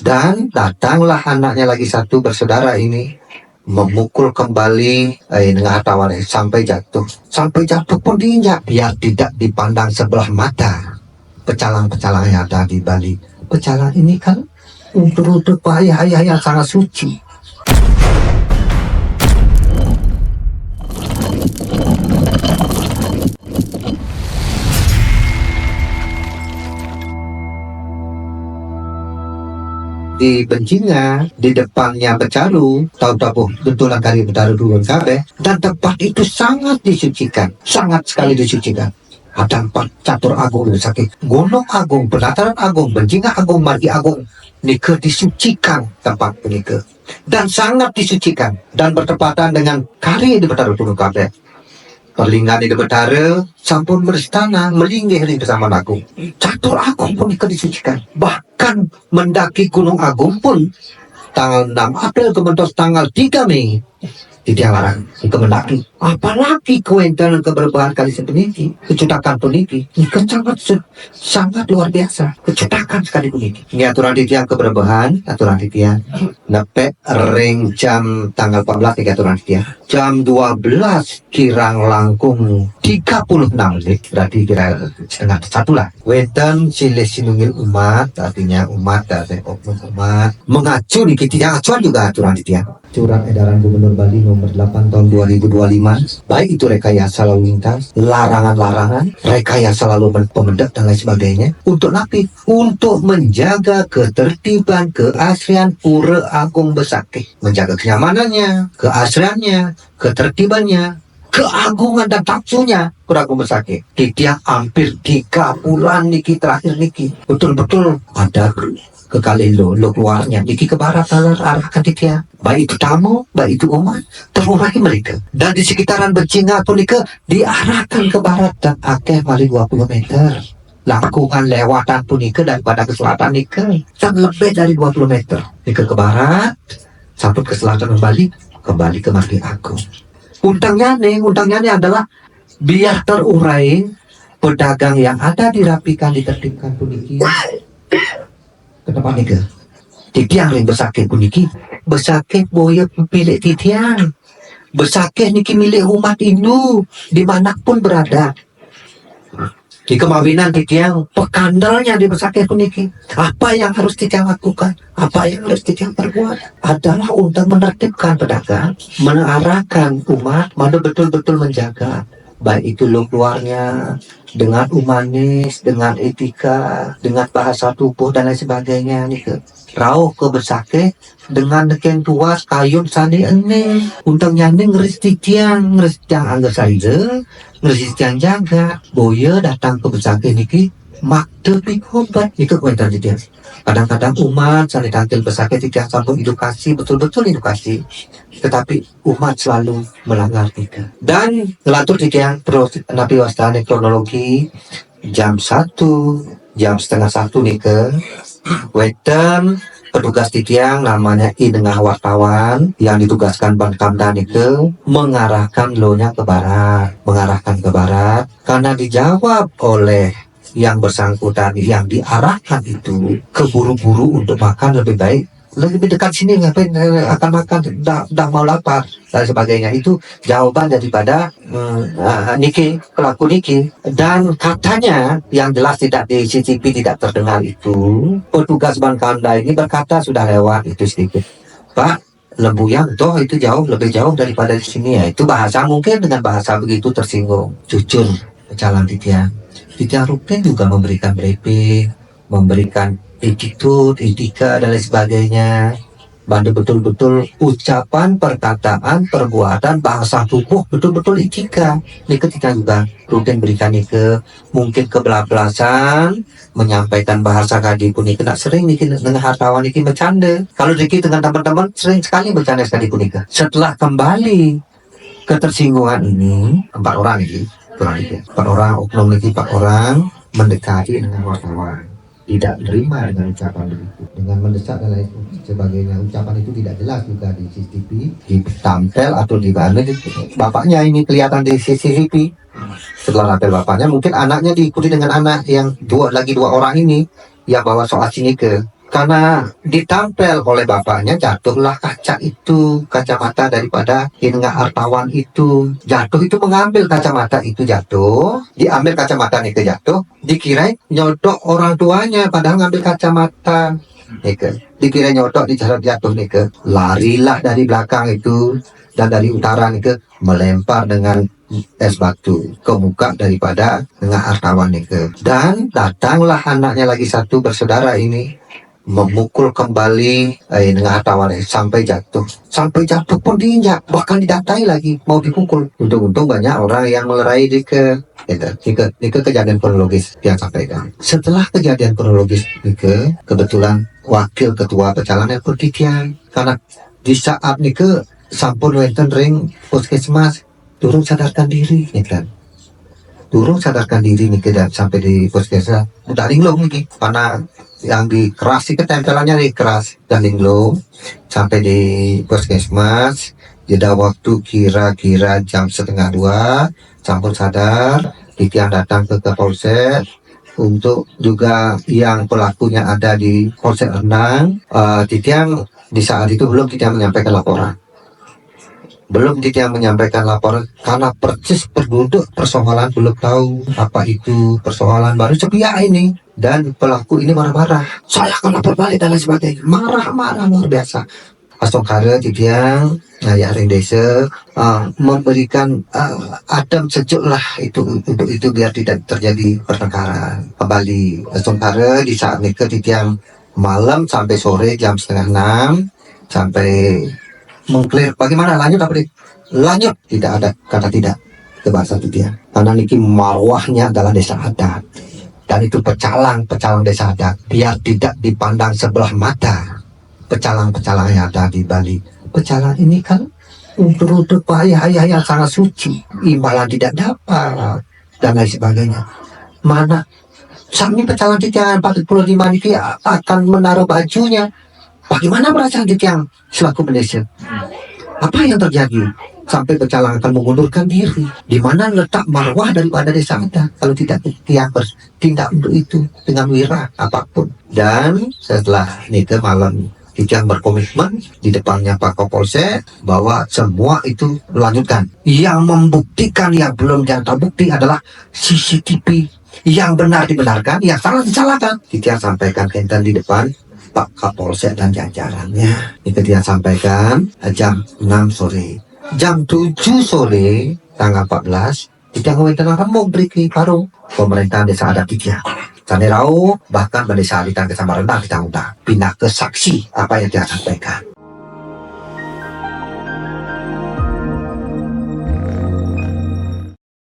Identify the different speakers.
Speaker 1: Dan datanglah anaknya lagi satu bersaudara ini memukul kembali dengan hartawan sampai jatuh pun diinjak biar tidak dipandang sebelah mata pecalang-pecalang yang ada di balik pecalang ini kan untuk ayah-ayah yang sangat suci. Di Bencinga, di depannya Becalu, tahu betulan kali Betaru turun kabeh, dan tempat itu sangat disucikan, sangat sekali disucikan. Ada 4 catur agung sakit, Gunung Agung, Penataran Agung, Bencinga Agung, Margi Agung, nike disucikan tempat nike, dan sangat disucikan, dan bertepatan dengan kali di Betaru turun kabeh. Perlingan di Betara sampun beristana melinggih di bersama Agung. Catur Agung pun disucikan. Bahkan mendaki Gunung Agung pun tanggal 6 April kementos tanggal 3 Mei tidak larang ke mendaki. Apalagi kuentan keberbahan kali sepeniki, kecutakan peniki, ini sangat luar biasa. Kecutakan sekali peniki. Ini aturan titian keberbahan, aturan titian. Nepek ring jam tanggal 14 ini aturan titian. Jam 12 kirang langkung 36 menit, berarti kira setengah 1 lah. Wenten silih sinungil umat, artinya umat dari oknum umat mengacu di titian acuan juga aturan titian. Surat edaran Gubernur Bali nomor 8 tahun 2025, baik itu rekayasa lalu lintas, larangan-larangan, rekayasa lalu pemendak dan lain sebagainya, untuk napi, untuk menjaga ketertiban, keasrian Pura Agung Besakih, menjaga kenyamanannya, keasriannya, ketertibannya, keagungan dan tafsunya Pura Agung Besakih. Dia hampir 3 bulan niki terakhir niki, betul-betul ada kekali lo keluarnya niki ke barat arahkan dia, baik itu tamu, baik itu umat, terurai mereka. Dan di sekitaran Bencinga pun nike diarahkan ke barat dan akeh mali 20 meter. Langkungan lewatan pun nike daripada ke selatan nike lebih dari 20 meter. Nike ke barat, sampai ke selatan kembali ke Margi Agung. Untangnya adalah biar terurai pedagang yang ada dirapikan, ditertibkan puniki ke tempat nike. Titiang ring Besakih puniki, Besakih boya milik titiang. Besakih niki milik umat Hindu dimanapun berada. Di kemawinan titiang, pekandalnya di Besakih puniki. Apa yang harus titiang lakukan? Apa yang harus titiang perbuat? Adalah untuk menertibkan pedagang, mengarahkan umat, mana betul-betul menjaga. Baik itu lo keluarnya, dengan humanis, dengan etika, dengan bahasa tubuh dan lain sebagainya nih ke rauh ke Besakih dengan neken tuas kayun sani ene untangnya nih ngeris tiang anggar saja ngeris tiang jaga boya datang ke Besakih niki mak tepi obat itu komentar dia. Kadang-kadang umat sani tampil Besakih tidak sambung edukasi, betul-betul edukasi, tetapi umat selalu melanggar tiga. Dan ngelatur tiga terus nabi wastane kronologi jam 1, jam setengah 1 nih ke wedan petugas titiang namanya Idengah wartawan yang ditugaskan Bankamda ke mengarahkan lonya ke barat karena dijawab oleh yang bersangkutan yang diarahkan itu keburu-buru untuk makan lebih dekat sini ngapain akan makan dah mau lapar dan sebagainya. Itu jawaban daripada pelaku Niki. Dan katanya yang jelas tidak di CCTV tidak terdengar itu petugas Bankamda ini berkata sudah lewat itu sedikit Pak Lembuyang toh itu lebih jauh daripada di sini ya. Itu bahasa mungkin dengan bahasa begitu tersinggung. Jujur jalan titiang rutin juga memberikan briefing, memberikan attitude, etika dan lain sebagainya. Bantu betul-betul ucapan, perkataan, perbuatan, bahasa tubuh betul-betul etika. Ini ketika juga rutin berikan ke mungkin kebelabelasan, menyampaikan bahasa kadi pun ini kena sering nih dengan hartawan ini bercanda. Kalau Diki dengan teman-teman sering sekali bercanda sekali pun ini. Setelah kembali ketersinggungan ini 4 orang ini, 4 orang oknum ini 4 orang mendekati dengan wartawan. Tidak menerima dengan ucapan begitu, dengan mendesak dan lain sebagainya. Ucapan itu tidak jelas juga di CCTV, ditampil atau di mana. Bapaknya ini kelihatan di CCTV. Setelah tampil bapaknya, mungkin anaknya diikuti dengan anak yang dua orang ini yang bawa soal sini ke Karena ditampel oleh bapaknya, jatuhlah kaca itu, kacamata daripada Inga hartawan itu. Jatuh itu mengambil kacamata itu, jatuh, diambil kacamata nih ke jatuh, dikira nyodok orang tuanya, padahal ngambil kacamata. Nike, dikira nyodok di jalan jatuh nih ke, larilah dari belakang itu dan dari utara nih ke, melempar dengan es batu ke muka daripada Inga hartawan nih ke. Dan datanglah anaknya lagi satu bersaudara ini memukul kembali dengan hartawan sampai jatuh pun diinjak, bahkan didatai lagi mau dipukul. Untung-untung banyak orang yang melerai di ke ini ke kejadian kronologis yang sampaikan. Setelah kejadian kronologis ini kebetulan wakil ketua pecalang yang pertitian, karena di saat ini ke sampun wenten ring puskesmas turun sadarkan diri kan, turun sadarkan diri nih dan sampai di puskesmas udah linglung nih, karena yang dikeras itu tempelannya dikeras dan linglung sampai di puskesmas. Jeda waktu kira-kira jam 1:30 sampun sadar, Titian datang ke Polsek untuk juga yang pelakunya ada di Polsek Renang. Titian di saat itu belum Titian menyampaikan laporan, karena persis penduduk persoalan belum tahu apa itu persoalan, baru sepihak ini, dan pelaku ini marah-marah, saya akan lapor balik dan lain sebagainya, marah-marah luar biasa. Asongkara Titian ya ring desa memberikan adem sejuk lah itu untuk itu biar tidak terjadi pertengkaran kembali. Asongkara di saat nikah Titian malam sampai sore jam 5:30 sampai mengklaim bagaimana lanjut apa nih? Lanjut, tidak ada kata tidak ke bahasa Titian, karena niki marwahnya adalah desa adat dan itu pecalang desa adat, biar tidak dipandang sebelah mata pecalang yang ada di Bali. Pecalang ini kan untuk ayah yang sangat suci, imbalan tidak dapat dan lain sebagainya. Mana sami pecalang Titian 45 ini akan menaruh bajunya. Bagaimana perasaan Titian selaku pendesa? Apa yang terjadi sampai pecalang akan mengundurkan diri? Di mana letak marwah daripada desa adat kalau tidak Titian bertindak untuk itu dengan wira apapun? Dan setelah nikah malam, Titian berkomitmen di depannya Pak Kapolsek bahwa semua itu melanjutkan. Yang membuktikan, yang belum data bukti adalah CCTV. Yang benar dibenarkan, yang salah disalahkan. Titian sampaikan kentan di depan Pak Kapolsek dan jajarannya. Itu dia sampaikan jam 6 sore. Jam 7 sore tanggal 14, Titian ngomongin remung beri parung pemerintahan desa adat Titian. Sanerau bahkan pada saat ditangkap sama rendah kita pindah ke saksi apa yang dia sampaikan.